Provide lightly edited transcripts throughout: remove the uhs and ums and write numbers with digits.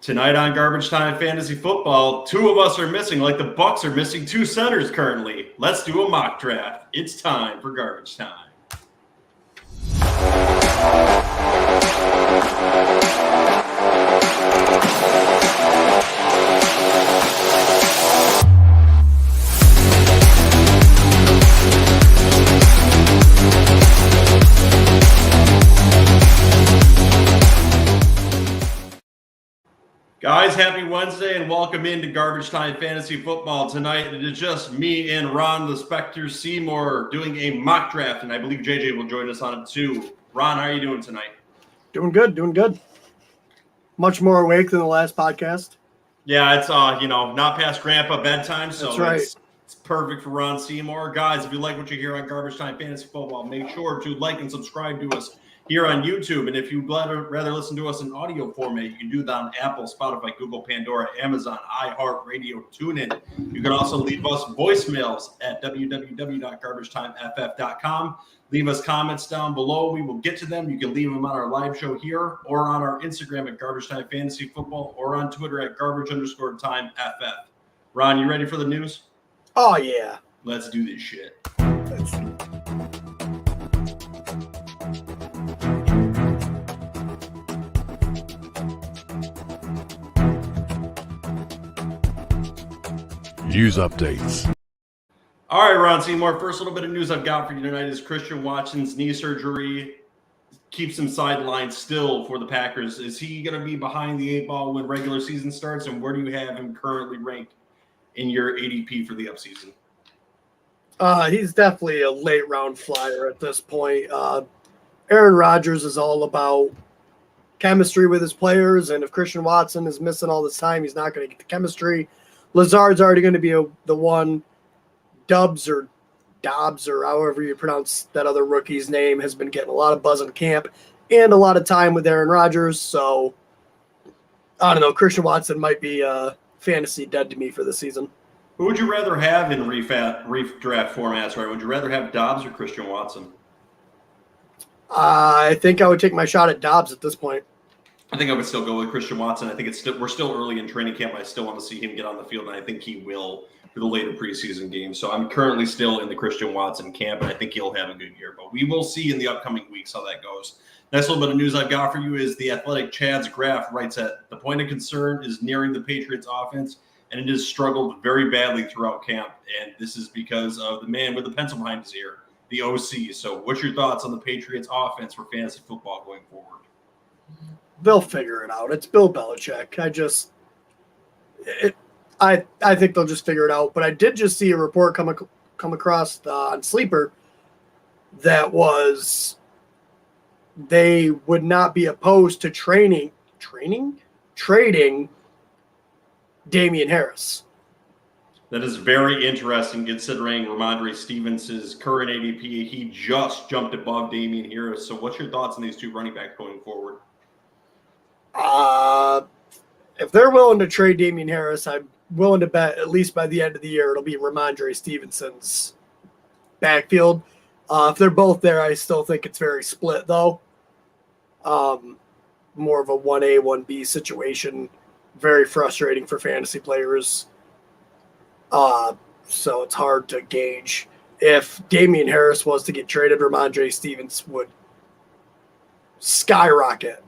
Tonight on Garbage Time Fantasy Football, two of us are missing, like the Bucks are missing two centers currently. Let's do a mock draft. It's time for Garbage Time. Guys, happy Wednesday and welcome into Garbage Time Fantasy Football. Tonight it is just me and Ron the Spectre Seymour doing a mock draft, and I believe JJ will join us on it too. Ron, how are you doing tonight? Doing good. Much more awake than the last podcast. Yeah, it's not past grandpa bedtime, so that's right. It's perfect for Ron Seymour. Guys, if you like what you hear on Garbage Time Fantasy Football, make sure to like and subscribe to us here on YouTube. And if you'd rather listen to us in audio format, you can do that on Apple, Spotify, Google, Pandora, Amazon, Iheartradio, Tunein. You can also leave us voicemails at www.garbagetimeff.com. Leave us comments down below. We will get to them. You can leave them on our live show here or on our Instagram at Garbage Time Fantasy Football or on Twitter at Garbage_TimeFF. Ron, you ready for the news? Oh, yeah. Let's do this shit. News updates. All right, Ron Seymour, first little bit of news I've got for you tonight is Christian Watson's knee surgery keeps him sidelined still for the Packers. Is he going to be behind the eight ball when regular season starts, and where do you have him currently ranked in your ADP for the upseason? He's definitely a late round flyer at this point. Aaron Rodgers is all about chemistry with his players, and if Christian Watson is missing all this time, he's not going to get the chemistry. Lazard's already going to be the one. Dobbs or however you pronounce that other rookie's name has been getting a lot of buzz in camp and a lot of time with Aaron Rodgers. So, I don't know. Christian Watson might be fantasy dead to me for the season. Who would you rather have in redraft formats, right? Would you rather have Dobbs or Christian Watson? I think I would take my shot at Dobbs at this point. I think I would still go with Christian Watson. I think we're still early in training camp. I still want to see him get on the field, and I think he will for the later preseason games. So I'm currently still in the Christian Watson camp, and I think he'll have a good year. But we will see in the upcoming weeks how that goes. Next little bit of news I've got for you is the Athletic Chad's Graph writes that the point of concern is nearing the Patriots offense, and it has struggled very badly throughout camp. And this is because of the man with the pencil behind his ear, the OC. So what's your thoughts on the Patriots offense for fantasy football going forward? They'll figure it out. It's Bill Belichick. I think they'll just figure it out. But I did just see a report come across on Sleeper that was they would not be opposed to trading Damian Harris. That is very interesting considering Ramondre Stevenson's current ADP. He just jumped above Damian Harris. So what's your thoughts on these two running backs going forward? If they're willing to trade Damian Harris, I'm willing to bet at least by the end of the year it'll be Ramondre Stevenson's backfield. If they're both there, I still think it's very split though. More of a 1A, 1B situation. Very frustrating for fantasy players. So it's hard to gauge. If Damian Harris was to get traded, Ramondre Stevenson would skyrocket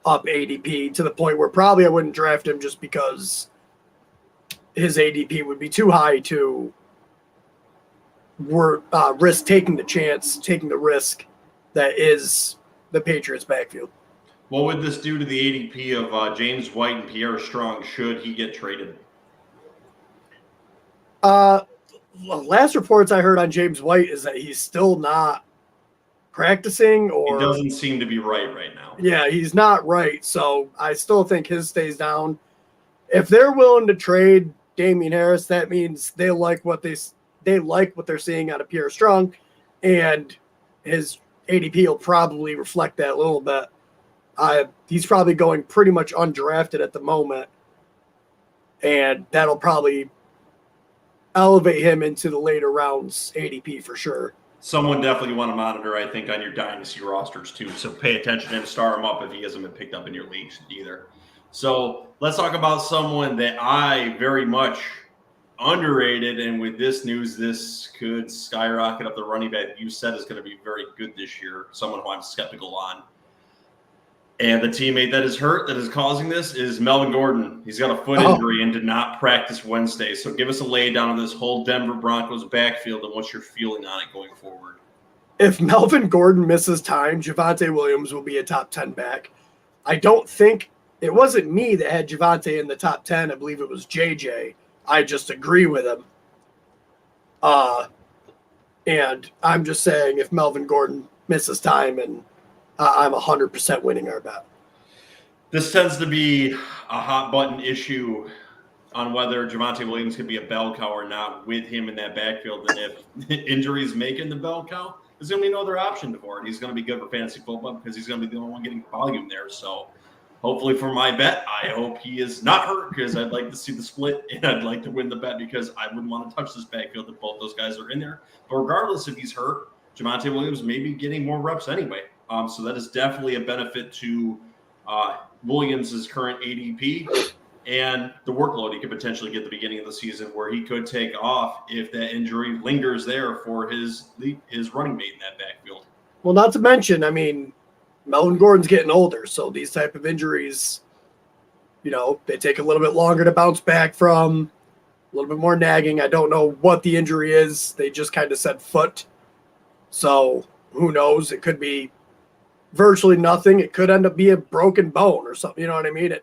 up ADP to the point where probably I wouldn't draft him just because his ADP would be too high to risk taking the risk that is the Patriots backfield. What would this do to the ADP of James White and Pierre Strong should he get traded? Last reports I heard on James White is that he's still not practicing, or he doesn't seem to be right now. Yeah, he's not right. So I still think his stays down. If they're willing to trade Damian Harris, that means they like what they're seeing out of Pierre Strong, and his ADP will probably reflect that a little bit. He's probably going pretty much undrafted at the moment, and that'll probably elevate him into the later rounds ADP for sure. Someone definitely want to monitor, I think, on your dynasty rosters too. So pay attention to him, star him up if he hasn't been picked up in your leagues either. So let's talk about someone that I very much underrated, and with this news, this could skyrocket up the running back you said is going to be very good this year, someone who I'm skeptical on. And the teammate that is hurt, that is causing this, is Melvin Gordon. He's got a foot injury and did not practice Wednesday. So give us a lay down on this whole Denver Broncos backfield and what you're feeling on it going forward. If Melvin Gordon misses time, Javonte Williams will be a top 10 back. I don't think it wasn't me that had Javonte in the top 10. I believe it was JJ. I just agree with him. And I'm just saying if Melvin Gordon misses time, and I'm 100% winning our bet. This tends to be a hot button issue on whether Javonte Williams could be a bell cow or not with him in that backfield. And if injuries make him the bell cow, there's going to be no other option for it. He's going to be good for fantasy football because he's going to be the only one getting volume there. So hopefully for my bet, I hope he is not hurt because I'd like to see the split and I'd like to win the bet because I wouldn't want to touch this backfield if both those guys are in there. But regardless if he's hurt, Javonte Williams may be getting more reps anyway. So that is definitely a benefit to Williams' current ADP and the workload he could potentially get at the beginning of the season where he could take off if that injury lingers there for his running mate in that backfield. Well, not to mention, I mean, Melvin Gordon's getting older, so these type of injuries, they take a little bit longer to bounce back from, a little bit more nagging. I don't know what the injury is. They just kind of said foot. So who knows? It could be virtually nothing. It could end up being a broken bone or something. You know what I mean?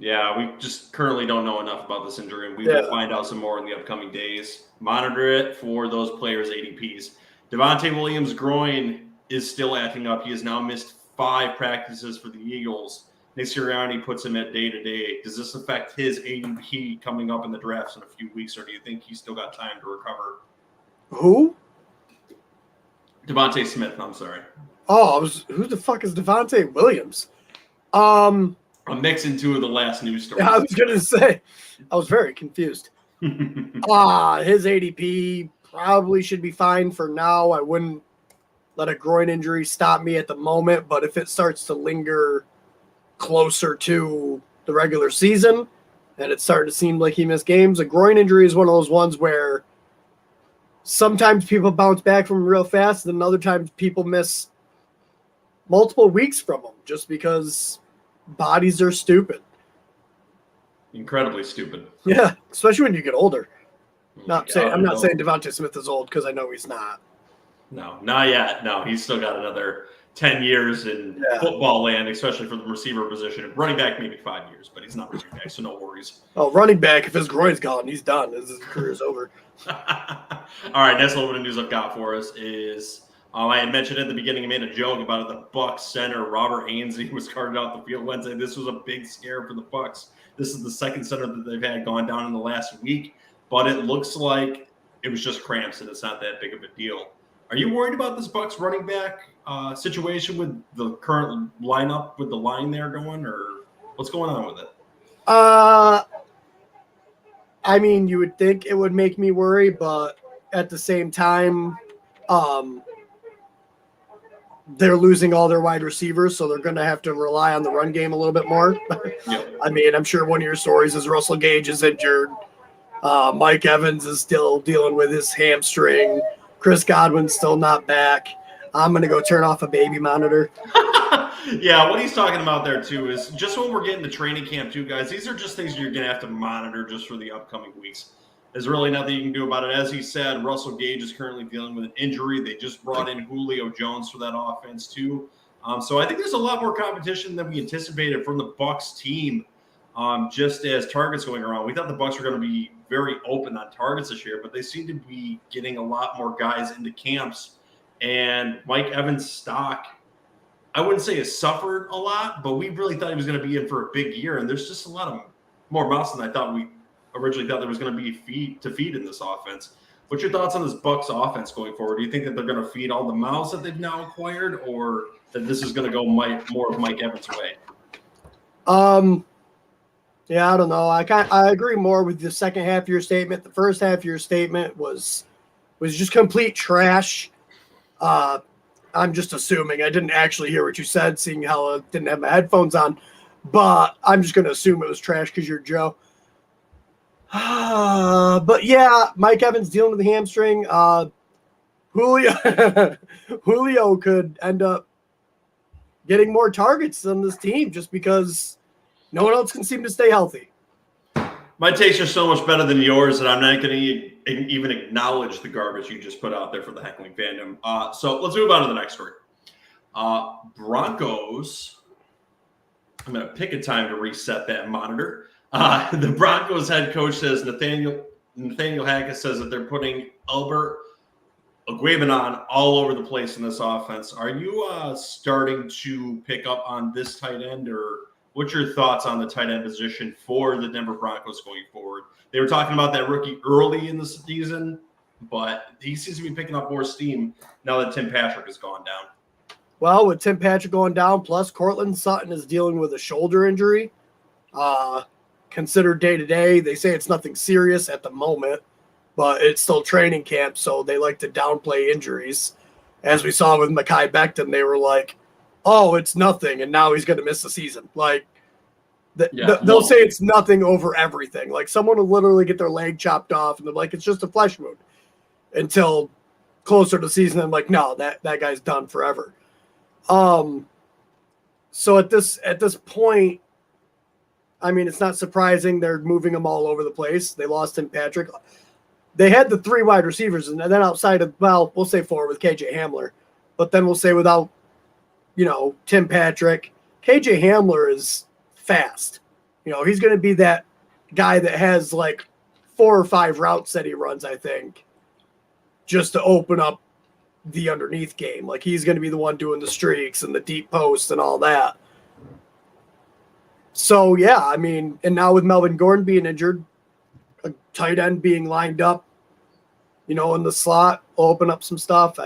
Yeah, we just currently don't know enough about this injury, and we will find out some more in the upcoming days. Monitor it for those players' ADPs. Devontae Williams' groin is still acting up. He has now missed 5 practices for the Eagles. Nick Sirianni puts him at day-to-day. Does this affect his ADP coming up in the drafts in a few weeks, or do you think he's still got time to recover? Who? Devontae Smith, I'm sorry. Oh, who the fuck is Devontae Williams? I'm mixing 2 of the last news stories. Yeah, I was going to say, I was very confused. His ADP probably should be fine for now. I wouldn't let a groin injury stop me at the moment, but if it starts to linger closer to the regular season and it's starting to seem like he missed games, a groin injury is one of those ones where sometimes people bounce back from real fast, and other times people miss multiple weeks from them just because bodies are stupid. Incredibly stupid. Yeah, especially when you get older. I'm not saying Devontae Smith is old because I know he's not. No, not yet. No, he's still got another 10 years in football land, especially for the receiver position. Running back, maybe 5 years, but he's not running back, so no worries. Oh, running back, if his groin's gone, he's done. His career's over. All right, next little bit of news I've got for us is I had mentioned at the beginning, I made a joke about it. The Bucs center, Robert Hainsey, was carted off the field Wednesday. This was a big scare for the Bucs. This is the second center that they've had gone down in the last week, but it looks like it was just cramps and it's not that big of a deal. Are you worried about this Bucs running back situation with the current lineup, with the line there going, or what's going on with it? I mean, you would think it would make me worry, but at the same time, they're losing all their wide receivers, so they're going to have to rely on the run game a little bit more. Yep. I mean, I'm sure one of your stories is Russell Gage is injured. Mike Evans is still dealing with his hamstring. Chris Godwin's still not back. I'm going to go turn off a baby monitor. Yeah, what he's talking about there, too, is just when we're getting to training camp, too, guys, these are just things you're going to have to monitor just for the upcoming weeks. There's really nothing you can do about it. As he said, Russell Gage is currently dealing with an injury. They just brought in Julio Jones for that offense, too. So I think there's a lot more competition than we anticipated from the Bucs team just as targets going around. We thought the Bucs were going to be very open on targets this year, but they seem to be getting a lot more guys into camps. And Mike Evans' stock, I wouldn't say has suffered a lot, but we really thought he was going to be in for a big year. And there's just a lot of more mouths than I thought we originally thought there was going to be feed in this offense. What's your thoughts on this Bucs offense going forward? Do you think that they're going to feed all the mouths that they've now acquired, or that this is going to go more of Mike Evans' way? Yeah, I don't know. I agree more with the second half of your statement. The first half of your statement was just complete trash. I'm just assuming. I didn't actually hear what you said, seeing how I didn't have my headphones on. but I'm just going to assume it was trash because you're Joe. But yeah, Mike Evans dealing with the hamstring. Julio could end up getting more targets than this team just because no one else can seem to stay healthy. My takes are so much better than yours, and I'm not going to even acknowledge the garbage you just put out there for the Heckling Fandom. So let's move on to the next story. Broncos. I'm going to pick a time to reset that monitor. The Broncos head coach says Nathaniel Hackett says that they're putting Albert Okwuegbunam all over the place in this offense. Are you starting to pick up on this tight end, or what's your thoughts on the tight end position for the Denver Broncos going forward? They were talking about that rookie early in the season, but he seems to be picking up more steam now that Tim Patrick has gone down. Well, with Tim Patrick going down, plus Cortland Sutton is dealing with a shoulder injury. Considered day-to-day. They say it's nothing serious at the moment, but it's still training camp, so they like to downplay injuries. As we saw with Mekhi Becton, they were like, oh, it's nothing, and now he's going to miss the season. Like, they'll say it's nothing over everything. Like, someone will literally get their leg chopped off, and they're like, it's just a flesh wound. Until closer to the season, I'm like, no, that guy's done forever. So at this point, I mean, it's not surprising they're moving them all over the place. They lost Tim Patrick. They had the 3 wide receivers, and then outside of, well, we'll say 4 with KJ Hamler, but then we'll say without, Tim Patrick, KJ Hamler is fast. He's going to be that guy that has like 4 or 5 routes that he runs, I think, just to open up the underneath game. Like, he's going to be the one doing the streaks and the deep posts and all that. So, yeah, I mean, and now with Melvin Gordon being injured, a tight end being lined up, in the slot, open up some stuff.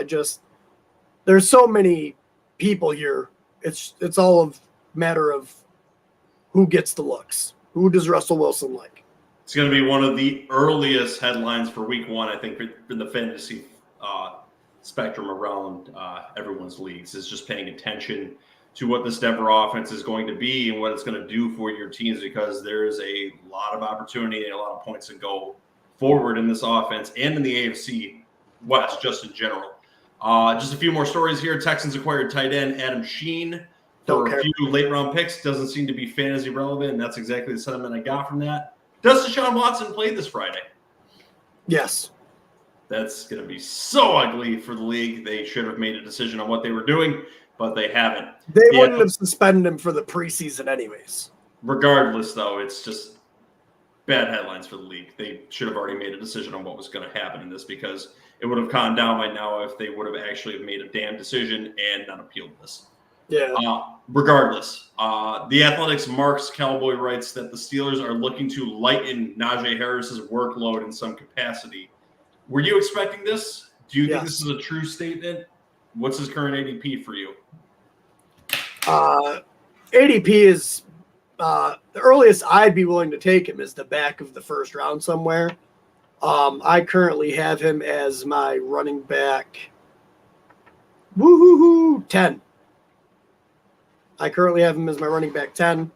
There's so many people here. It's all a matter of who gets the looks. Who does Russell Wilson like? It's going to be one of the earliest headlines for week 1, I think, for the fantasy spectrum around everyone's leagues, is just paying attention to what this Denver offense is going to be and what it's going to do for your teams, because there's a lot of opportunity and a lot of points to go forward in this offense and in the AFC West just in general. Just a few more stories here. Texans acquired tight end Adam Sheen for a few late-round picks. Doesn't seem to be fantasy relevant, and that's exactly the sentiment I got from that. Does Deshaun Watson play this Friday? Yes. That's going to be so ugly for the league. They should have made a decision on what they were doing, but they haven't. They wouldn't have suspended him for the preseason anyways. Regardless, though, it's just bad headlines for the league. They should have already made a decision on what was going to happen in this, because it would have calmed down by now if they would have actually made a damn decision and not appealed this. Yeah. Regardless, the Athletics Marks Cowboy writes that the Steelers are looking to lighten Najee Harris's workload in some capacity. Were you expecting this? Do you think this is a true statement? What's his current ADP for you? ADP is the earliest I'd be willing to take him is the back of the first round somewhere. I currently have him as my running back. 10. I currently have him as my running back 10.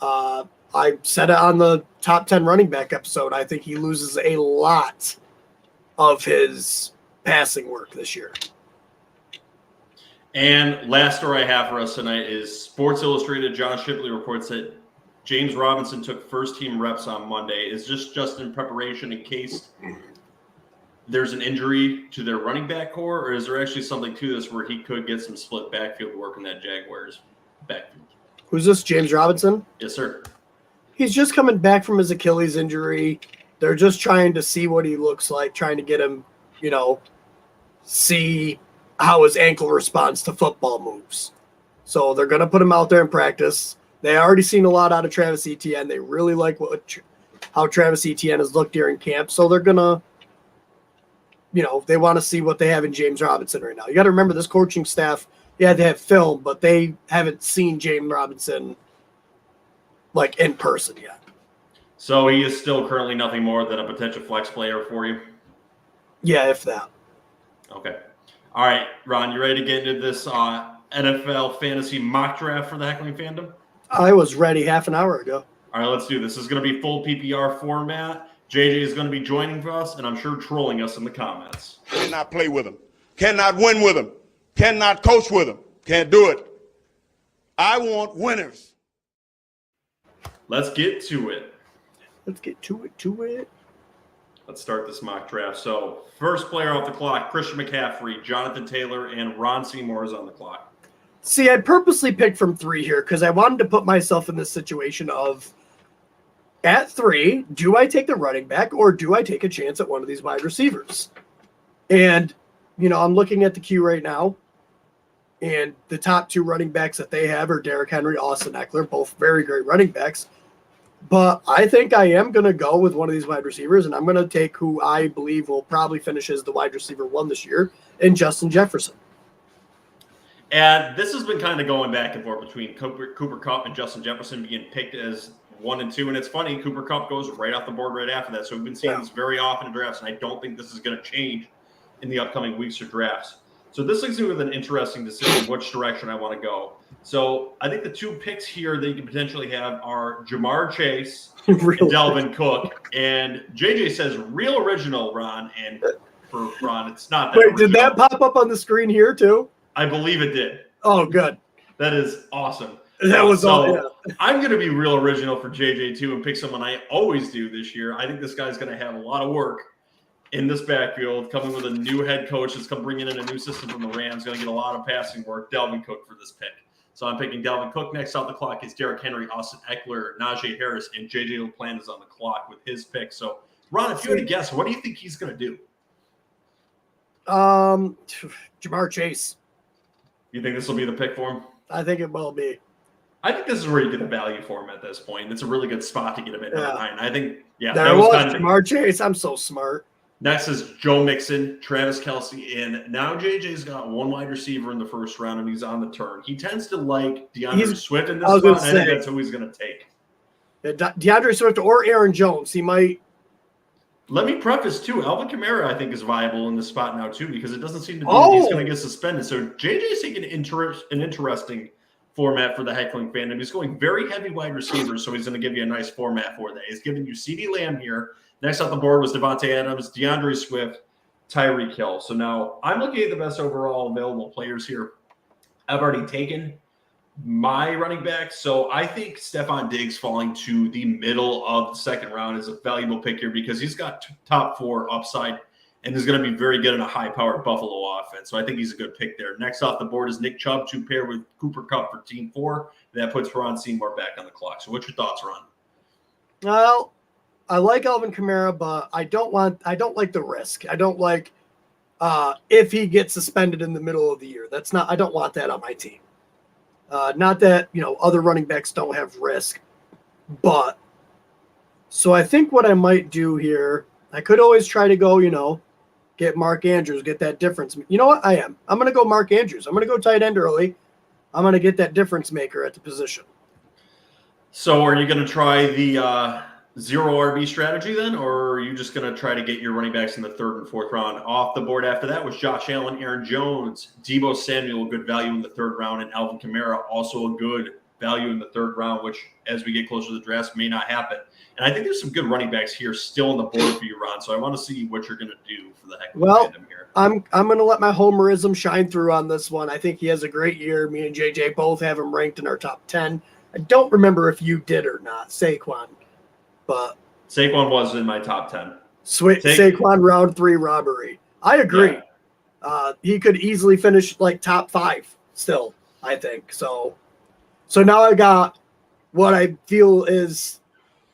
I said it on the top 10 running back episode. I think he loses a lot of his passing work this year. And last story I have for us tonight is Sports Illustrated. John Shipley reports that James Robinson took first-team reps on Monday. Is this just in preparation in case there's an injury to their running back core, or is there actually something to this where he could get some split backfield work in that Jaguars backfield? Who's this, James Robinson? Yes, sir. He's just coming back from his Achilles injury. They're just trying to see what he looks like, trying to get him, see how his ankle responds to football moves. So they're going to put him out there in practice. They already seen a lot out of Travis Etienne. They really like how Travis Etienne has looked during camp. So they're going to, they want to see what they have in James Robinson right now. You got to remember this coaching staff, they have film, but they haven't seen James Robinson like in person yet. So he is still currently nothing more than a potential flex player for you? Yeah, if that. Okay. All right, Ron, you ready to get into this NFL fantasy mock draft for the Heckling Fandom? I was ready half an hour ago. All right, let's do this. This is going to be full PPR format. JJ is going to be joining us, and I'm sure trolling us in the comments. Cannot play with him. Cannot win with him. Cannot coach with him. Can't do it. I want winners. Let's get to it. Let's start this mock draft. So, first player off the clock, Christian McCaffery, Jonathen Taylor, and Ron Seymour is on the clock. See, I purposely picked from 3 here because I wanted to put myself in this situation of, at 3, do I take the running back or do I take a chance at one of these wide receivers? And, I'm looking at the queue right now, and the top 2 running backs that they have are Derrick Henry, Austin Eckler, both very great running backs. But I think I am going to go with one of these wide receivers, and I'm going to take who I believe will probably finish as the wide receiver 1 this year, in Justin Jefferson. And this has been kind of going back and forth between Cooper Kupp and Justin Jefferson being picked as 1 and 2. And it's funny, Cooper Kupp goes right off the board right after that. So we've been seeing this very often in drafts, and I don't think this is going to change in the upcoming weeks or drafts. So this leaves me with an interesting decision which direction I want to go. So I think the 2 picks here that you can potentially have are Jamarr Chase and Dalvin Cook. And JJ says real original, Ron. And for Ron, it's not that Wait, original. did that pop up on the screen here too? I believe it did. Oh, good. That is awesome. That was all. Yeah. I'm going to be real original for JJ too and pick someone I always do this year. I think this guy's going to have a lot of work in this backfield, coming with a new head coach that's come bringing in a new system from the Rams, going to get a lot of passing work. Dalvin Cook for this pick. So I'm picking Dalvin Cook. Next off the clock is Derrick Henry, Austin Eckler, Najee Harris, and JJ LaPlante is on the clock with his pick. So, Ron, if you had to guess, what do you think he's going to do? Jamar Chase. You think this will be the pick for him? I think it will be. I think this is where you get the value for him at this point. It's a really good spot to get him at 9. I think, that was Jamar Chase. I'm so smart. Next is Joe Mixon, Travis Kelce, and now JJ's got 1 wide receiver in the first round, and he's on the turn. He tends to like DeAndre Swift in this spot, and I think that's who he's going to take. DeAndre Swift or Aaron Jones. He might. Let me preface, too, Alvin Kamara, I think, is viable in this spot now, too, because it doesn't seem to be he's going to get suspended. So JJ's taking an interesting format for the Heckling Fandom. He's going very heavy wide receivers, so he's going to give you a nice format for that. He's giving you CeeDee Lamb here. Next off the board was Devontae Adams, DeAndre Swift, Tyreek Hill. So now I'm looking at the best overall available players here. I've already taken my running back, so I think Stephon Diggs falling to the middle of the second round is a valuable pick here because he's got top 4 upside and is going to be very good in a high-powered Buffalo offense. So I think he's a good pick there. Next off the board is Nick Chubb to pair with Cooper Kupp for team 4. That puts Ron Seymour back on the clock. So what's your thoughts, Ron? Well, I like Alvin Kamara, but I don't like the risk. I don't like if he gets suspended in the middle of the year. I don't want that on my team. Not that, other running backs don't have risk, but so I think what I might do here, I could always try to go, get Mark Andrews, get that difference. You know what? I'm going to go Mark Andrews. I'm going to go tight end early. I'm going to get that difference maker at the position. So are you going to try the 0 RB strategy then, or are you just going to try to get your running backs in the 3rd and 4th round? Off the board after that was Josh Allen, Aaron Jones, Deebo Samuel, good value in the 3rd round, and Alvin Kamara, also a good value in the 3rd round, which as we get closer to the draft may not happen. And I think there's some good running backs here still on the board for you, Ron. So I want to see what you're going to do for the Heckling Fandom here. I'm going to let my homerism shine through on this one. I think he has a great year. Me and JJ both have him ranked in our top 10. I don't remember if you did or not, Saquon. But Saquon was in my top 10. Saquon round 3 robbery. I agree. Yeah. He could easily finish like top 5 still, I think. So now I got what I feel is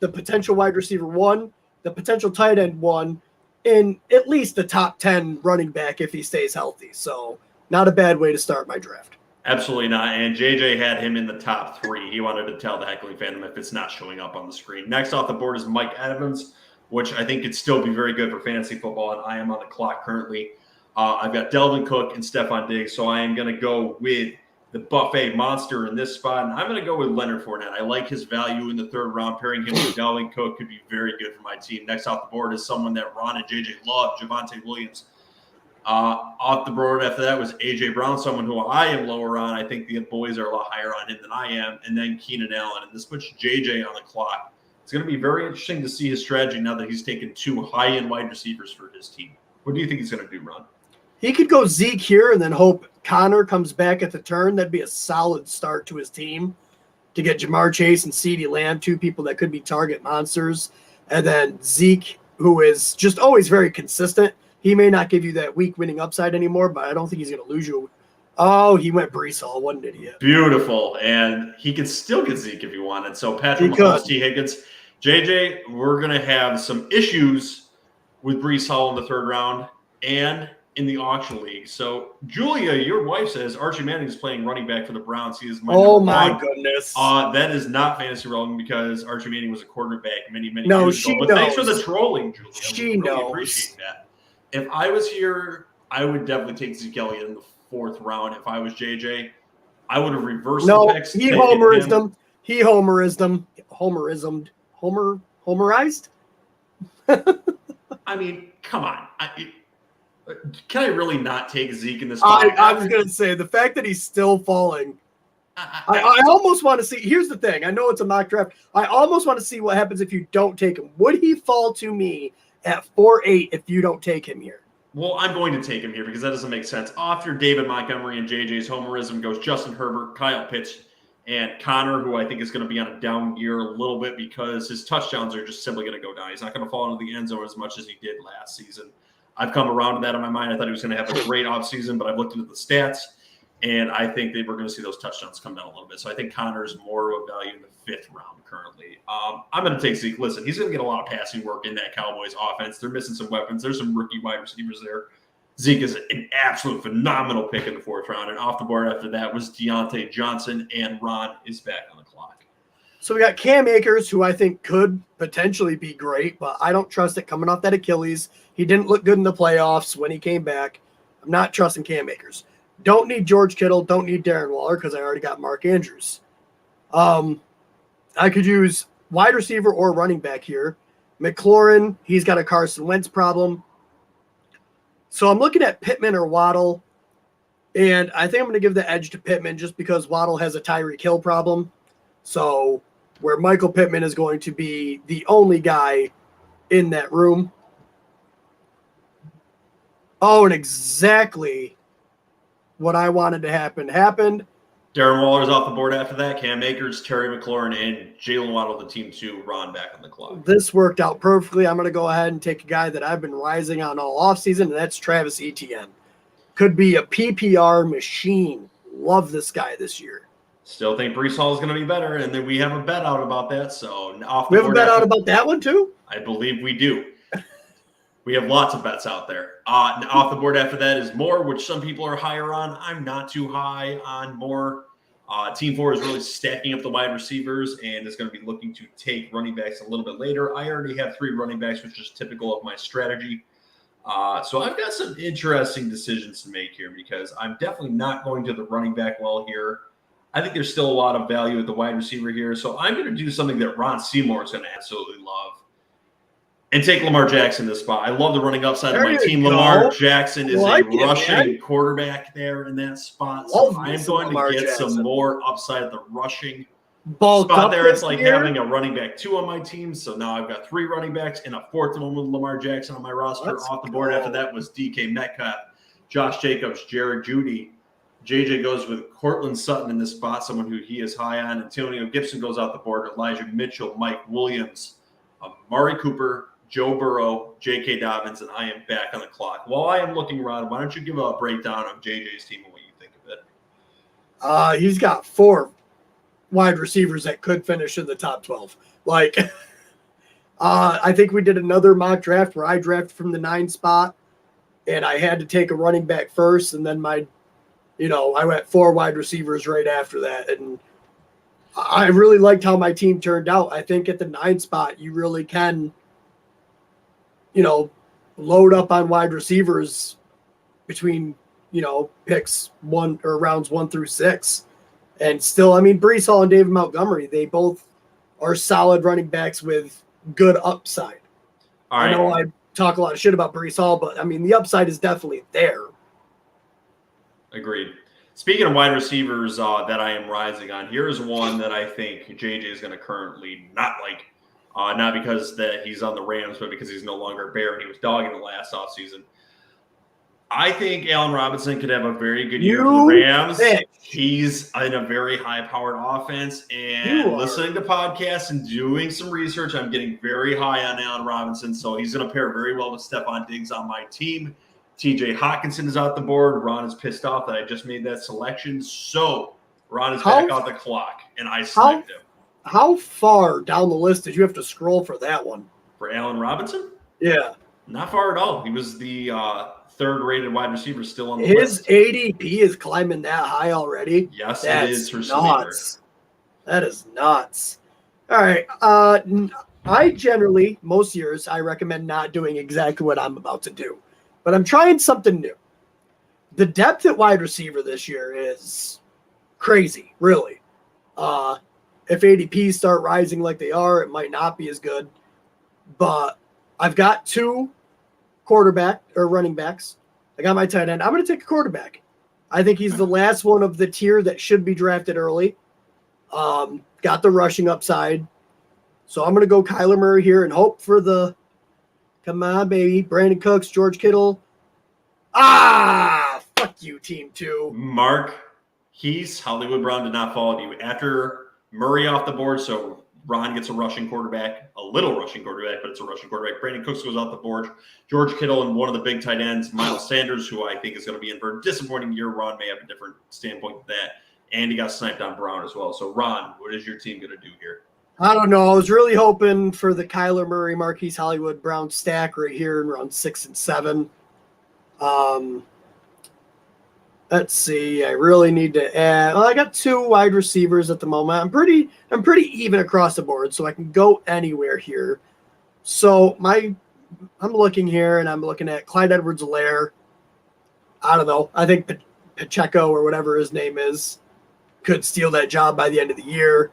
the potential wide receiver 1, the potential tight end 1, and at least the top 10 running back if he stays healthy. So not a bad way to start my draft. Absolutely not. And JJ had him in the top 3. He wanted to tell the Heckling Fandom if it's not showing up on the screen. Next off the board is Mike Evans, which I think could still be very good for fantasy football, and I am on the clock currently. I've got Dalvin Cook and Stephon Diggs, so I am going to go with the buffet monster in this spot, and I'm going to go with Leonard Fournette. I like his value in the 3rd round. Pairing him with Dalvin Cook could be very good for my team. Next off the board is someone that Ron and JJ love, Javonte Williams. Off the board after that was A.J. Brown, someone who I am lower on. I think the boys are a lot higher on him than I am. And then Keenan Allen. And this puts J.J. on the clock. It's going to be very interesting to see his strategy now that he's taken 2 high-end wide receivers for his team. What do you think he's going to do, Ron? He could go Zeke here and then hope Connor comes back at the turn. That'd be a solid start to his team to get Jamar Chase and CeeDee Lamb, 2 people that could be target monsters. And then Zeke, who is just always very consistent. He may not give you that week winning upside anymore, but I don't think he's going to lose you. Oh, he went Breece Hall. What an idiot. Beautiful. And he can still get Zeke if he wanted. So Patrick Mahomes, T. Higgins. JJ, we're going to have some issues with Breece Hall in the 3rd round and in the auction league. So Julia, your wife says Archie Manning is playing running back for the Browns. He is my oh my goodness. That is not fantasy relevant because Archie Manning was a quarterback many years ago. But knows. Thanks for the trolling, Julia. She really knows. Appreciate that. If I was here, I would definitely take Zeke Elliott in the 4th round. If I was JJ, I would have reversed the picks. He homerized them. He homerized them. Homerized? I mean, come on. Can I really not take Zeke in this spot? I was going to say, the fact that he's still falling, I almost want to see. Here's the thing. I know it's a mock draft. I almost want to see what happens if you don't take him. Would he fall to me at 4-8 if you don't take him here? Well, I'm going to take him here because that doesn't make sense. After David Montgomery and JJ's homerism goes Justin Herbert, Kyle Pitts, and Connor, who I think is going to be on a down year a little bit because his touchdowns are just simply going to go down. He's not going to fall into the end zone as much as he did last season. I've come around to that in my mind. I thought he was going to have a great offseason, but I've looked into the stats, and I think that we're going to see those touchdowns come down a little bit. So I think Connor is more of a value in the 5th round currently. I'm going to take Zeke. Listen, he's going to get a lot of passing work in that Cowboys offense. They're missing some weapons. There's some rookie wide receivers there. Zeke is an absolute phenomenal pick in the 4th round. And off the board after that was Deontay Johnson, and Ron is back on the clock. So we got Cam Akers, who I think could potentially be great, but I don't trust it coming off that Achilles. He didn't look good in the playoffs when he came back. I'm not trusting Cam Akers. Don't need George Kittle. Don't need Darren Waller because I already got Mark Andrews. I could use wide receiver or running back here. McLaurin, he's got a Carson Wentz problem. So I'm looking at Pittman or Waddle, and I think I'm going to give the edge to Pittman just because Waddle has a Tyreek Hill problem. So where Michael Pittman is going to be the only guy in that room. Oh, and exactly what I wanted to happen happened. Darren Waller's off the board after that. Cam Akers, Terry McLaurin, and Jalen Waddle, the team 2, Ron back on the clock. This worked out perfectly. I'm going to go ahead and take a guy that I've been rising on all offseason, and that's Travis Etienne. Could be a PPR machine. Love this guy this year. Still think Breece Hall is going to be better, and then we have a bet out about that. So off the we have a board bet out about that one too? I believe we do. We have lots of bets out there. Off the board after that is Moore, which some people are higher on. I'm not too high on Moore. Team 4 is really stacking up the wide receivers and is going to be looking to take running backs a little bit later. I already have 3 running backs, which is typical of my strategy. So I've got some interesting decisions to make here because I'm definitely not going to the running back well here. I think there's still a lot of value at the wide receiver here. So I'm going to do something that Ron Seymour is going to absolutely love and take Lamar Jackson this spot. I love the running upside of my team. Go. Lamar Jackson is like a rushing quarterback there in that spot. So I'm going to get some more upside at the rushing spot there. It's like having a running back 2 on my team. So now I've got 3 running backs and a 4th one with Lamar Jackson on my roster. Off the board after that was DK Metcalf, Josh Jacobs, Jared Jeudy. JJ goes with Cortland Sutton in this spot, someone who he is high on. Antonio Gibson goes out the board. Elijah Mitchell, Mike Williams, Amari Cooper, Joe Burrow, J.K. Dobbins, and I am back on the clock. While I am looking around, why don't you give a breakdown of JJ's team and what you think of it? He's got 4 wide receivers that could finish in the top 12. I think we did another mock draft where I drafted from the 9 spot, and I had to take a running back first, and then I went 4 wide receivers right after that, and I really liked how my team turned out. I think at the 9 spot, you really can, load up on wide receivers between, picks 1 or rounds 1 through 6. And still, Breece Hall and David Montgomery, they both are solid running backs with good upside. All right. I know I talk a lot of shit about Breece Hall, but I mean, the upside is definitely there. Agreed. Speaking of wide receivers that I am rising on, here's one that I think JJ is going to currently not like. Not because that he's on the Rams, but because he's no longer a Bear and he was dogging the last offseason. I think Allen Robinson could have a very good year for the Rams. He's in a very high-powered offense, and listening to podcasts and doing some research, I'm getting very high on Allen Robinson, so he's going to pair very well with Stephon Diggs on my team. TJ Hawkinson is out the board. Ron is pissed off that I just made that selection, so Ron is back on the clock, and I sniped him. How far down the list did you have to scroll for that one? For Allen Robinson? Yeah. Not far at all. He was the third-rated wide receiver still on the list. His ADP is climbing that high already? Yes, it is for nuts. That is nuts. All right. I generally, most years, I recommend not doing exactly what I'm about to do. But I'm trying something new. The depth at wide receiver this year is crazy, really. If ADPs start rising like they are, it might not be as good. But I've got 2 quarterback or running backs. I got my tight end. I'm going to take a quarterback. I think he's the last one of the tier that should be drafted early. Got the rushing upside. So I'm going to go Kyler Murray here and hope for the come on, baby. Brandon Cooks, George Kittle. Fuck you, team 2. Mark Heath, Hollywood Brown did not follow you. After Murray off the board, so Ron gets a rushing quarterback, a little rushing quarterback, but it's a rushing quarterback. Brandon Cooks goes off the board. George Kittle and one of the big tight ends, Miles Sanders, who I think is going to be in for a disappointing year. Ron may have a different standpoint than that. And he got sniped on Brown as well. So, Ron, what is your team going to do here? I don't know. I was really hoping for the Kyler Murray, Marquise Hollywood Brown stack right here in round 6 and 7. Let's see. I really need to add. Well, I got 2 wide receivers at the moment. I'm pretty even across the board, so I can go anywhere here. So I'm looking here, and I'm looking at Clyde Edwards-Helaire. I don't know. I think Pacheco or whatever his name is could steal that job by the end of the year.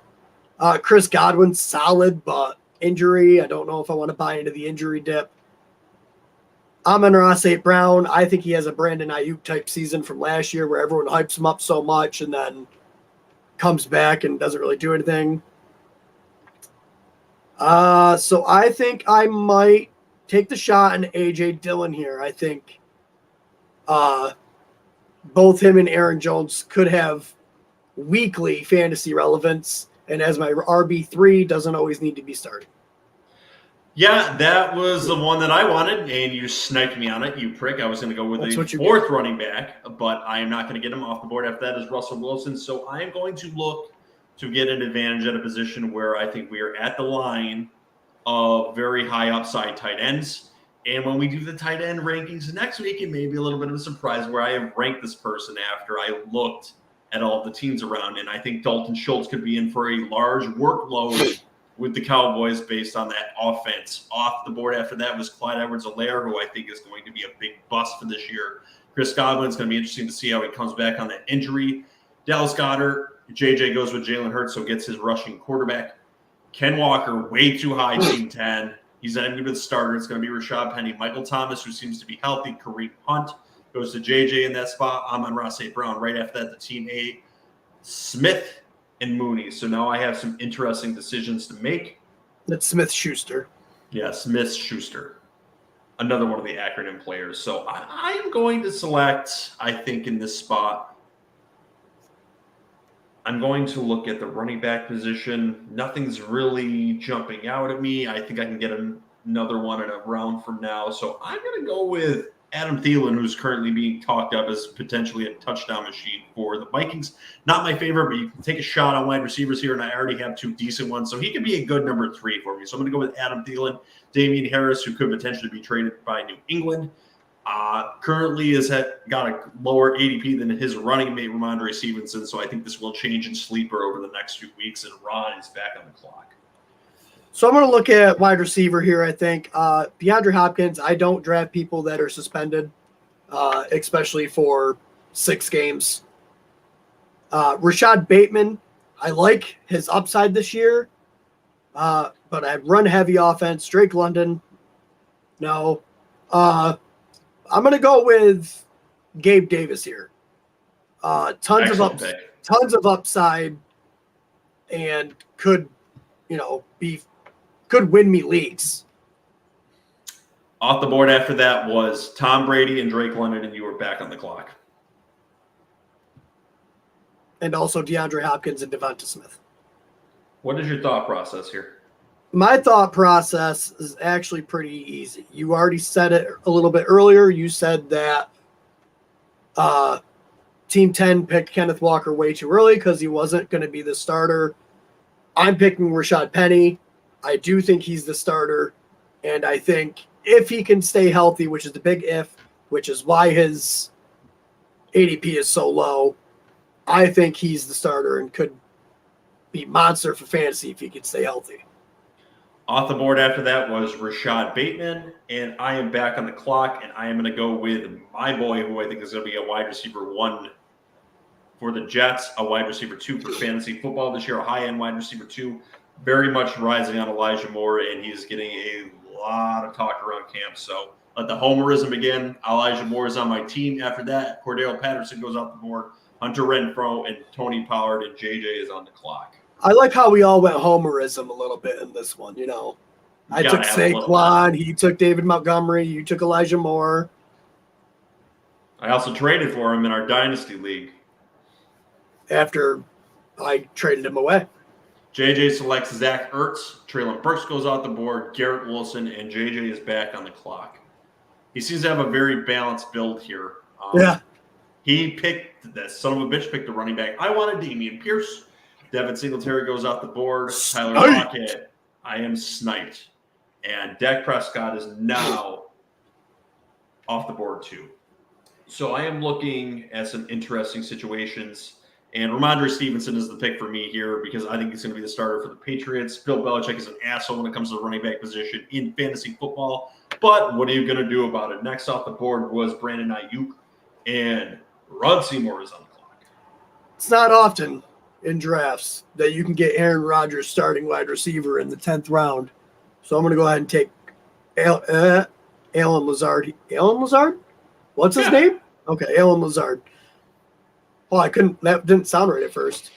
Chris Godwin, solid, but injury. I don't know if I want to buy into the injury dip. Amon-Ra St. Brown, I think he has a Brandon Ayuk type season from last year where everyone hypes him up so much and then comes back and doesn't really do anything. So I think I might take the shot on A.J. Dillon here. I think both him and Aaron Jones could have weekly fantasy relevance, and as my RB3 doesn't always need to be starting. Yeah, that was the one that I wanted, and you sniped me on it, you prick. I was going to go with a 4th running back, but I am not going to get him off the board. After that is Russell Wilson, so I am going to look to get an advantage at a position where I think we are at the line of very high upside tight ends. And when we do the tight end rankings next week, it may be a little bit of a surprise where I have ranked this person after I looked at all of the teams around, and I think Dalton Schultz could be in for a large workload with the Cowboys based on that offense. Off the board after that was Clyde Edwards-Helaire, who I think is going to be a big bust for this year. Chris Godwin, it's going to be interesting to see how he comes back on that injury. Dallas Goedert, JJ goes with Jalen Hurts, so gets his rushing quarterback. Ken Walker, way too high, team 10. He's not even going to be the starter. It's going to be Rashad Penny. Michael Thomas, who seems to be healthy. Kareem Hunt goes to JJ in that spot. Amon-Ra St. Brown. Right after that, the team 8. Smith and Mooney. So now I have some interesting decisions to make. That's Smith-Schuster. Yeah, Smith-Schuster. Another one of the acronym players. So I am going to select, I think, in this spot, I'm going to look at the running back position. Nothing's really jumping out at me. I think I can get another one in a round from now. So I'm going to go with Adam Thielen, who's currently being talked up as potentially a touchdown machine for the Vikings. Not my favorite, but you can take a shot on wide receivers here, and I already have 2 decent ones. So he could be a good number 3 for me. So I'm going to go with Adam Thielen, Damian Harris, who could potentially be traded by New England. Currently has got a lower ADP than his running mate, Ramondre Stevenson. So I think this will change in sleeper over the next few weeks, and Ron is back on the clock. So I'm going to look at wide receiver here, I think. DeAndre Hopkins, I don't draft people that are suspended, especially for 6 games. Rashad Bateman, I like his upside this year, but I run heavy offense. Drake London, no. I'm going to go with Gabe Davis here. Tons of upside, and could win me leagues. Off the board after that was Tom Brady and Drake London, and you were back on the clock. And also DeAndre Hopkins and Devonta Smith. What is your thought process here? My thought process is actually pretty easy. You already said it a little bit earlier. You said that Team 10 picked Kenneth Walker way too early because he wasn't going to be the starter. I'm picking Rashad Penny. I do think he's the starter. And I think if he can stay healthy, which is the big if, which is why his ADP is so low, I think he's the starter and could be monster for fantasy if he could stay healthy. Off the board after that was Rashad Bateman, and I am back on the clock, and I am going to go with my boy, who I think is going to be a wide receiver 1 for the Jets, a wide receiver 2 for fantasy football this year, a high-end wide receiver 2, very much rising on Elijah Moore, and he's getting a lot of talk around camp. So let the homerism begin. Elijah Moore is on my team. After that, Cordell Patterson goes off the board, Hunter Renfrow, and Tony Pollard, and JJ is on the clock. I like how we all went homerism a little bit in this one, I took Saquon, he took David Montgomery, you took Elijah Moore. I also traded for him in our Dynasty League. After I traded him away. JJ selects Zach Ertz, Treylon Burks goes off the board, Garrett Wilson, and JJ is back on the clock. He seems to have a very balanced build here. He picked, that son of a bitch picked a running back. I wanted Dameon Pierce. Devin Singletary goes off the board. Tyler Lockett. I am sniped. And Dak Prescott is now off the board too. So I am looking at some interesting situations. And Ramondre Stevenson is the pick for me here because I think he's going to be the starter for the Patriots. Bill Belichick is an asshole when it comes to the running back position in fantasy football. But what are you going to do about it? Next off the board was Brandon Ayuk, and Rod Seymour is on the clock. It's not often in drafts that you can get Aaron Rodgers starting wide receiver in the 10th round. So I'm going to go ahead and take Alan Lazard. Alan Lazard? What's his name? Okay, Alan Lazard. Oh, that didn't sound right at first.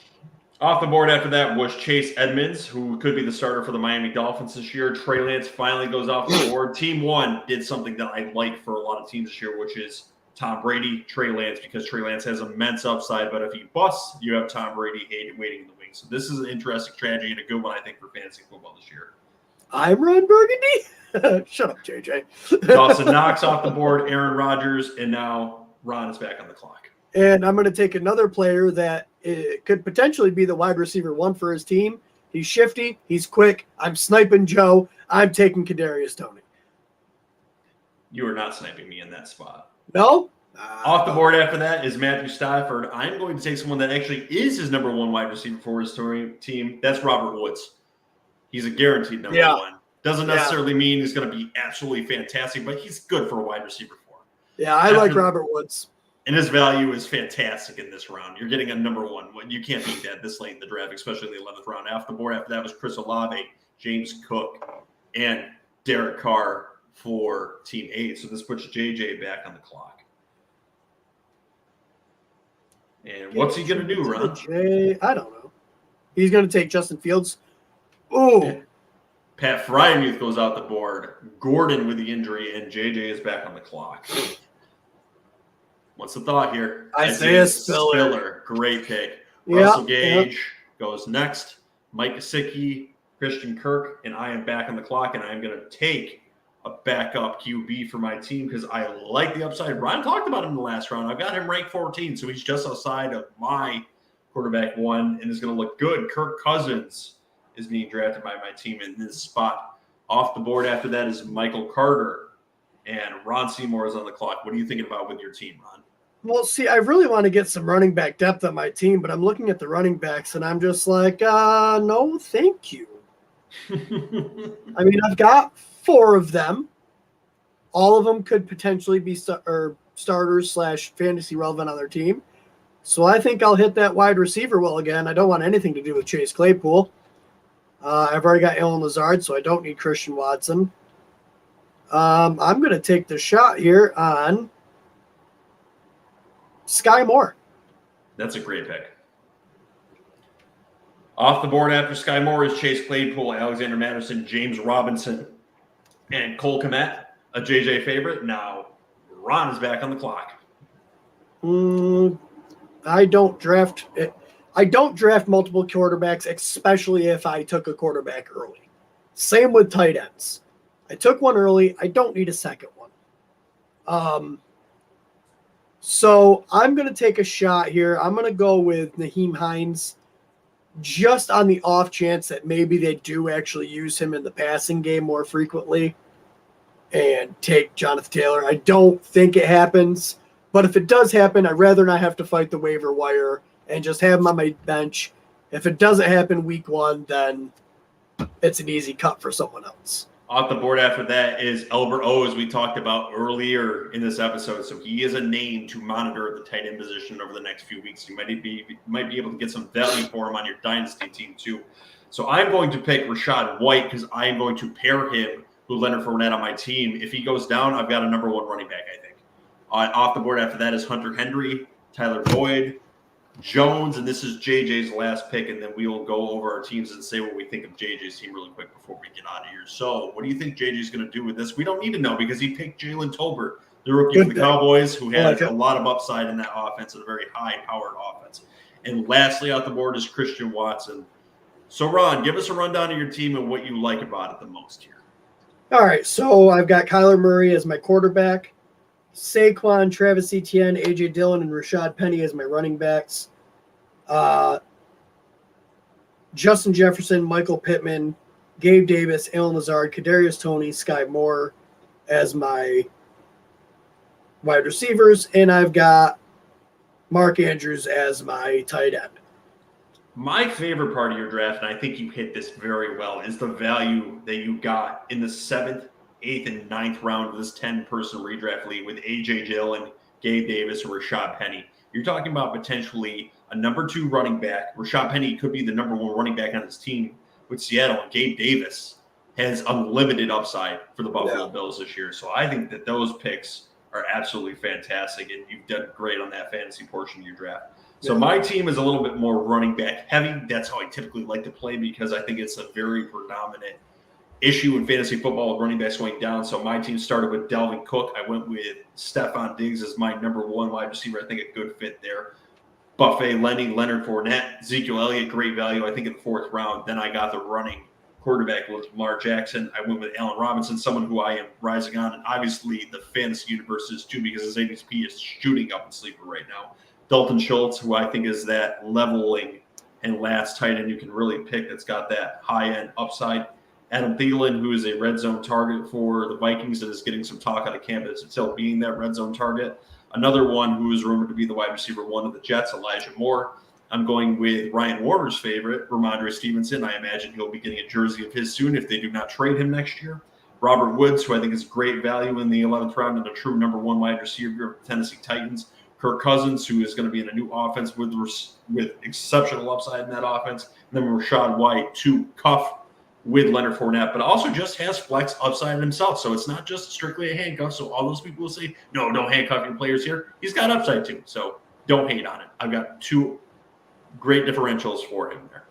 Off the board after that was Chase Edmonds, who could be the starter for the Miami Dolphins this year. Trey Lance finally goes off the board. Team 1 did something that I like for a lot of teams this year, which is Tom Brady, Trey Lance, because Trey Lance has immense upside. But if he busts, you have Tom Brady waiting in the wings. So this is an interesting strategy and a good one, I think, for fantasy football this year. I'm Ron Burgundy. Shut up, JJ. Dawson Knox off the board, Aaron Rodgers, and now Ron is back on the clock. And I'm going to take another player that could potentially be the wide receiver 1 for his team. He's shifty. He's quick. I'm sniping Joe. I'm taking Kadarius Toney. You are not sniping me in that spot. No? Off the board after that is Matthew Stafford. I'm going to take someone that actually is his number 1 wide receiver for his team. That's Robert Woods. He's a guaranteed number 1. Doesn't necessarily mean he's going to be absolutely fantastic, but he's good for a wide receiver 4. Yeah, I like Robert Woods. And his value is fantastic in this round. You're getting a number 1. You can't beat that this late in the draft, especially in the 11th round. Off the board after that was Chris Olave, James Cook, and Derek Carr for Team 8. So this puts JJ back on the clock. And what's he going to do, Ron? I don't know. He's going to take Justin Fields. Oh. Pat Frymuth goes out the board. Gordon with the injury, and JJ is back on the clock. What's the thought here? Isaiah Spiller. Great pick. Russell Gage goes next. Mike Gesicki, Christian Kirk, and I am back on the clock, and I'm going to take a backup QB for my team because I like the upside. Ron talked about him in the last round. I've got him ranked 14, so he's just outside of my quarterback 1 and is going to look good. Kirk Cousins is being drafted by my team in this spot. Off the board after that is Michael Carter, and Ron Seymour is on the clock. What are you thinking about with your team, Ron? Well, see, I really want to get some running back depth on my team, but I'm looking at the running backs, and I'm just like, no, thank you. I mean, I've got 4 of them. All of them could potentially be starters / fantasy relevant on their team. So I think I'll hit that wide receiver well again. I don't want anything to do with Chase Claypool. I've already got Alan Lazard, so I don't need Christian Watson. I'm going to take the shot here on Sky Moore. That's a great pick. Off the board after Sky Moore is Chase Claypool, Alexander Madison, James Robinson, and Cole Kmet, a JJ favorite. Now, Ron is back on the clock. I don't draft multiple quarterbacks, especially if I took a quarterback early. Same with tight ends. I took one early. I don't need a second one. So I'm going to take a shot here. I'm going to go with Nyheim Hines just on the off chance that maybe they do actually use him in the passing game more frequently and take Jonathen Taylor. I don't think it happens, but if it does happen, I'd rather not have to fight the waiver wire and just have him on my bench. If it doesn't happen week 1, then it's an easy cut for someone else. Off the board after that is Albert O, as we talked about earlier in this episode. So he is a name to monitor the tight end position over the next few weeks. You might be able to get some value for him on your dynasty team too. So I'm going to pick Rachaad White because I am going to pair him with Leonard Fournette on my team. If he goes down, I've got a number 1 running back, I think. Off the board after that is Hunter Henry, Tyler Boyd, Jones, and this is JJ's last pick, and then we will go over our teams and say what we think of JJ's team really quick before we get out of here. So what do you think JJ's going to do with this? We don't need to know because he picked Jalen Tolbert, the rookie of the Cowboys, who has a lot of upside in that offense and a very high-powered offense. And lastly, off the board is Christian Watson. So, Ron, give us a rundown of your team and what you like about it the most here. All right, so I've got Kyler Murray as my quarterback, Saquon, Travis Etienne, A.J. Dillon, and Rashad Penny as my running backs. Justin Jefferson, Michael Pittman, Gabe Davis, Allen Lazard, Kadarius Toney, Sky Moore as my wide receivers, and I've got Mark Andrews as my tight end. My favorite part of your draft, and I think you hit this very well, is the value that you got in the 7th, 8th, and 9th round of this 10-person redraft league with A.J. Dillon, Gabe Davis, and Rashad Penny. You're talking about potentially a number 2 running back. Rashad Penny could be the number 1 running back on his team with Seattle. And Gabe Davis has unlimited upside for the Buffalo Bills this year. So I think that those picks are absolutely fantastic, and you've done great on that fantasy portion of your draft. So my team is a little bit more running back heavy. That's how I typically like to play because I think it's a very predominant issue in fantasy football with running backs going down. So my team started with Dalvin Cook. I went with Stephon Diggs as my number 1 wide receiver. I think a good fit there. Buffet, Lenny, Leonard Fournette, Ezekiel Elliott, great value, I think, in the 4th round. Then I got the running quarterback with Lamar Jackson. I went with Allen Robinson, someone who I am rising on. And obviously the fantasy universe is too because his ADP is shooting up in sleeper right now. Dalton Schultz, who I think is that leveling and last tight end you can really pick that's got that high-end upside. Adam Thielen, who is a red zone target for the Vikings and is getting some talk out of camp as itself being that red zone target. Another one who is rumored to be the wide receiver 1 of the Jets, Elijah Moore. I'm going with Ryan Warner's favorite, Ramondre Stevenson. I imagine he'll be getting a jersey of his soon if they do not trade him next year. Robert Woods, who I think is great value in the 11th round and a true number 1 wide receiver of the Tennessee Titans. Kirk Cousins, who is going to be in a new offense with exceptional upside in that offense. And then Rachaad White to cuff with Leonard Fournette, but also just has flex upside in himself. So it's not just strictly a handcuff. So all those people will say, no, don't handcuff your players here. He's got upside too. So don't hate on it. I've got 2 great differentials for him there.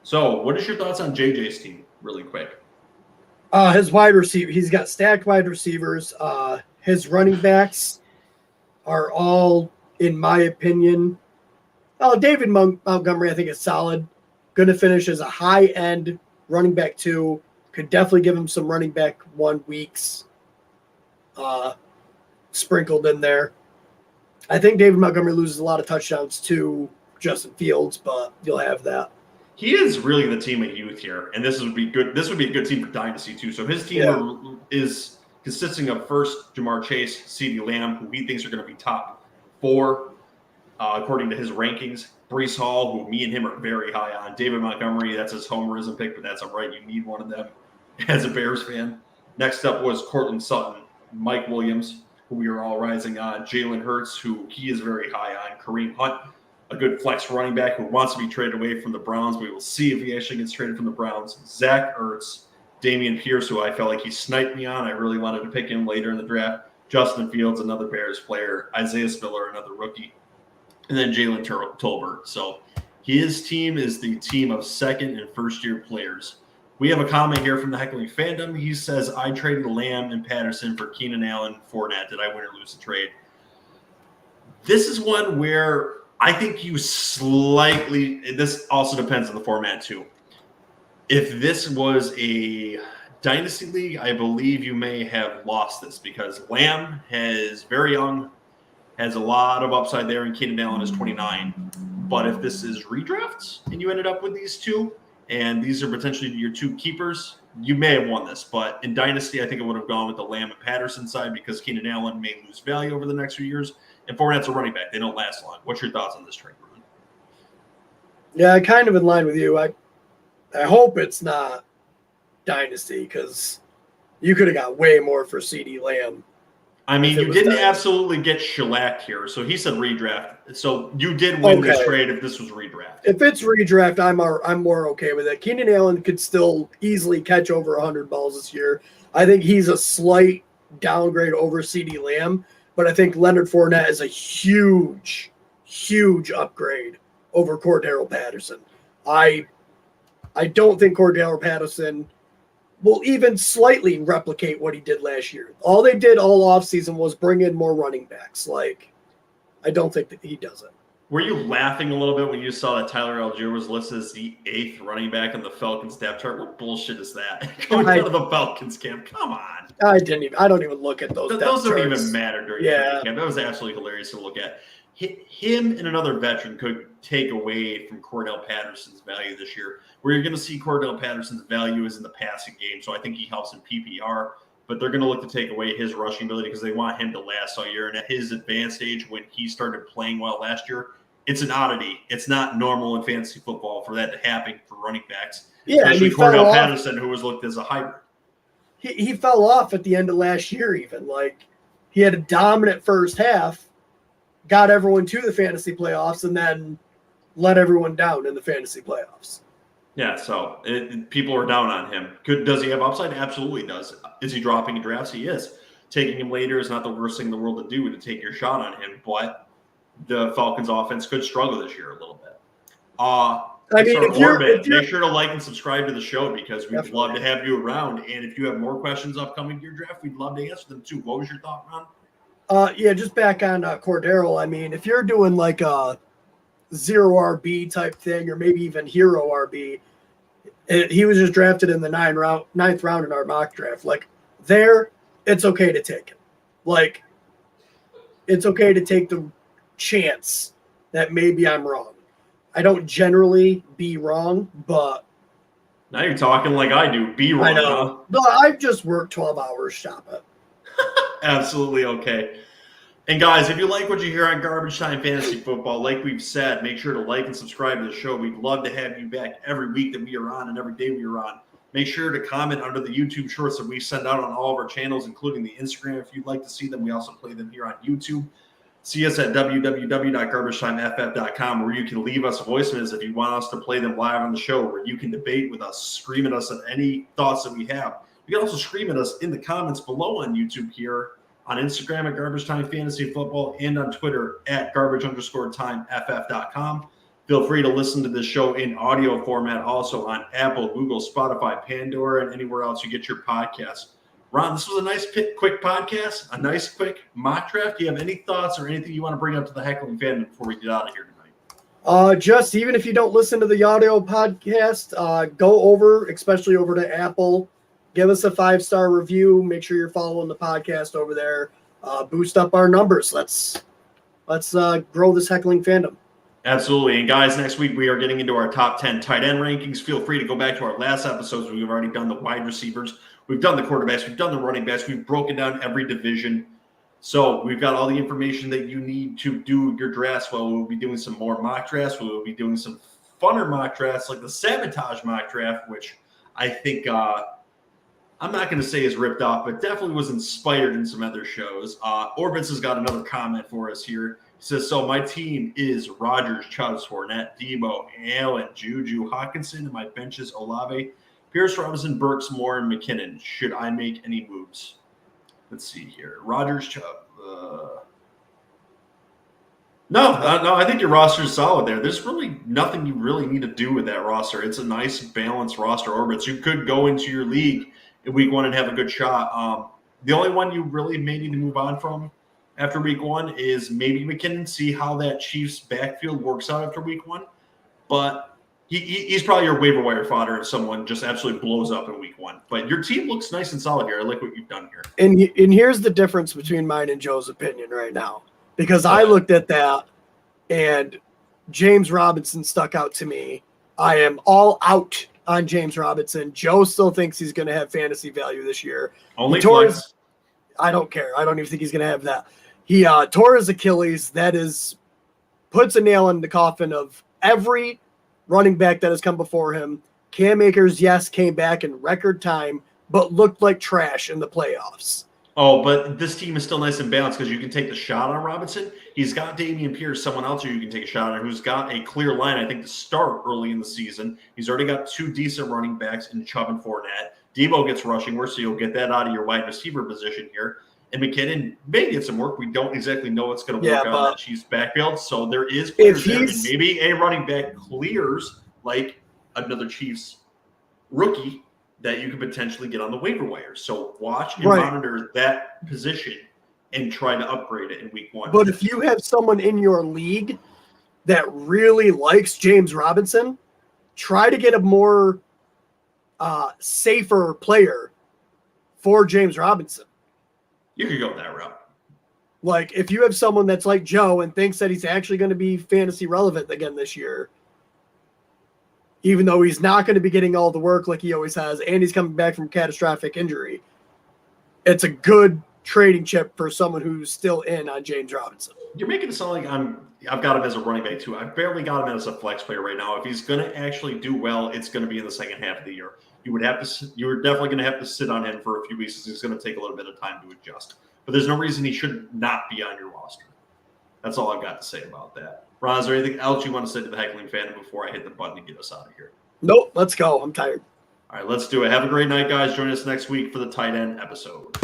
So what is your thoughts on JJ's team really quick? His wide receiver, he's got stacked wide receivers. His running backs are all, in my opinion, David Montgomery, I think, is solid. Going to finish as a high-end running back 2. Could definitely give him some running back 1 weeks sprinkled in there. I think David Montgomery loses a lot of touchdowns to Justin Fields, but you'll have that. He is really the team of youth here, and this would be good. This would be a good team for Dynasty too. So his team is consisting of first Jamarr Chase, CeeDee Lamb, who he thinks are going to be top 4 according to his rankings. Breece Hall, who me and him are very high on. David Montgomery, that's his homerism pick, but that's all right. You need one of them as a Bears fan. Next up was Cortland Sutton, Mike Williams, who we are all rising on. Jalen Hurts, who he is very high on. Kareem Hunt, a good flex running back who wants to be traded away from the Browns. We will see if he actually gets traded from the Browns. Zach Ertz, Damian Pierce, who I felt like he sniped me on. I really wanted to pick him later in the draft. Justin Fields, another Bears player. Isaiah Spiller, another rookie. And then Jalen Tolbert. So his team is the team of second and first-year players. We have a comment here from the Heckling Fandom. He says, I traded Lamb and Patterson for Keenan Allen, Fournette. Did I win or lose the trade? This is one where I think you slightly – this also depends on the format too. If this was a Dynasty League, I believe you may have lost this because Lamb is very young, has a lot of upside there, and Keenan Allen is 29. But if this is redrafts and you ended up with these two, and these are potentially your two keepers, you may have won this. But in Dynasty, I think it would have gone with the Lamb and Patterson side because Keenan Allen may lose value over the next few years. And Fournette's a running back. They don't last long. What's your thoughts on this trade, Ron? Yeah, kind of in line with you. I hope it's not Dynasty because you could have got way more for CeeDee Lamb. I mean, you didn't Dynasty. absolutely get shellacked here. So he said redraft. So you did win this trade if this was redraft. If it's redraft, I'm more okay with it. Keenan Allen could still easily catch over 100 balls this year. I think he's a slight downgrade over CeeDee Lamb, but I think Leonard Fournette is a huge, huge upgrade over Cordero Patterson. I don't think Cordero Patterson will even slightly replicate what he did last year. All they did all offseason was bring in more running backs. Like, I don't think that he does it. Were you laughing a little bit when you saw that Tyler Algier was listed as the 8th running back on the Falcons depth chart? What bullshit is that? Going out of the Falcons camp. Come on. I don't even look at those. Those don't charts. even matter during training camp. That was absolutely hilarious to look at. Him and another veteran could take away from Cordell Patterson's value this year. Where you're going to see Cordell Patterson's value is in the passing game, so I think he helps in PPR. But they're going to look to take away his rushing ability because they want him to last all year. And at his advanced age, when he started playing well last year, it's an oddity. It's not normal in fantasy football for that to happen for running backs. Yeah, especially Cordell Patterson, who was looked as a hybrid. He fell off at the end of last year even. Like, he had a dominant first half, got everyone to the fantasy playoffs, and then let everyone down in the fantasy playoffs. Yeah, so people are down on him. Does he have upside? Absolutely does. Is he dropping in drafts? He is. Taking him later is not the worst thing in the world to do to take your shot on him, but the Falcons offense could struggle this year a little bit. Make sure to like and subscribe to the show because we'd love to have you around. And if you have more questions upcoming to your draft, we'd love to answer them too. What was your thought, Ron? Just back on Cordero. I mean, if you're doing like a 0 RB type thing or maybe even hero RB, he was just drafted in the ninth round in our mock draft. Like, it's okay to take him. Like, it's okay to take the chance that maybe I'm wrong. I don't generally be wrong, but now you're talking like I do. Be wrong. I know. Huh? No, I've just worked 12 hours. Stop it. Absolutely okay. And guys, if you like what you hear on Garbage Time Fantasy Football, like we've said, make sure to like and subscribe to the show. We'd love to have you back every week that we are on and every day we are on. Make sure to comment under the YouTube shorts that we send out on all of our channels, including the Instagram. If you'd like to see them, we also play them here on YouTube. See us at www.garbagetimeff.com, where you can leave us voicemails if you want us to play them live on the show, where you can debate with us, scream at us at any thoughts that we have. You can also scream at us in the comments below on YouTube here, on Instagram at Garbage Time Fantasy Football, and on Twitter at garbage_timeff.com. Feel free to listen to this show in audio format also on Apple, Google, Spotify, Pandora, and anywhere else you get your podcasts. Ron, this was a nice, quick podcast, a nice, quick mock draft. Do you have any thoughts or anything you want to bring up to the Heckling Fandom before we get out of here tonight? Just even if you don't listen to the audio podcast, go over, especially over to Apple, give us a 5-star review. Make sure you're following the podcast over there. Boost up our numbers. Let's grow this Heckling Fandom. Absolutely. And guys, next week we are getting into our top 10 tight end rankings. Feel free to go back to our last episodes. We've already done the wide receivers. We've done the quarterbacks. We've done the running backs. We've broken down every division. So we've got all the information that you need to do your drafts. Well, we'll be doing some more mock drafts. We'll be doing some funner mock drafts like the Sabotage mock draft, which I think I'm not going to say is ripped off, but definitely was inspired in some other shows. Orbitz has got another comment for us here. He says, so my team is Rodgers, Chubbs, Fournette, Debo, Allen, Juju, Hawkinson, and my bench is Olave, Pierce, Robinson, Burks, Moore, and McKinnon. Should I make any moves? Let's see here. Rodgers, Chubb. No, I think your roster is solid there. There's really nothing you really need to do with that roster. It's a nice, balanced roster orbits. You could go into your league in week 1 and have a good shot. The only one you really may need to move on from after week 1 is maybe McKinnon, see how that Chiefs backfield works out after week 1. But he's probably your waiver wire fodder if someone just absolutely blows up in week 1. But your team looks nice and solid here. I like what you've done here. And here's the difference between mine and Joe's opinion right now. Because I looked at that and James Robinson stuck out to me. I am all out on James Robinson. Joe still thinks he's going to have fantasy value this year. Only flex. I don't care. I don't even think he's going to have that. He tore his Achilles. That puts a nail in the coffin of every running back that has come before him. Cam Akers, yes, came back in record time, but looked like trash in the playoffs. Oh, but this team is still nice and balanced because you can take the shot on Robinson. He's got Dameon Pierce, someone else who you can take a shot on, who's got a clear line, I think, to start early in the season. He's already got 2 decent running backs in Chubb and Fournette. Debo gets rushing work, so you'll get that out of your wide receiver position here. And McKinnon may get some work. We don't exactly know what's going to work out in that Chiefs backfield. So there is players there. And maybe a running back clears like another Chiefs rookie that you could potentially get on the waiver wire. So watch and monitor that position and try to upgrade it in week 1. But if you have someone in your league that really likes James Robinson, try to get a more safer player for James Robinson. You could go that route. Like if you have someone that's like Joe and thinks that he's actually going to be fantasy relevant again this year, even though he's not going to be getting all the work like he always has, and he's coming back from catastrophic injury, it's a good trading chip for someone who's still in on James Robinson. You're making it sound like I've got him as a running back too. I've barely got him as a flex player right now. If he's going to actually do well, it's going to be in the second half of the year. You're definitely going to have to sit on him for a few weeks because he's going to take a little bit of time to adjust. But there's no reason he should not be on your roster. That's all I've got to say about that. Ron, is there anything else you want to say to the Heckling Fandom before I hit the button to get us out of here? Nope, let's go. I'm tired. All right, let's do it. Have a great night, guys. Join us next week for the tight end episode.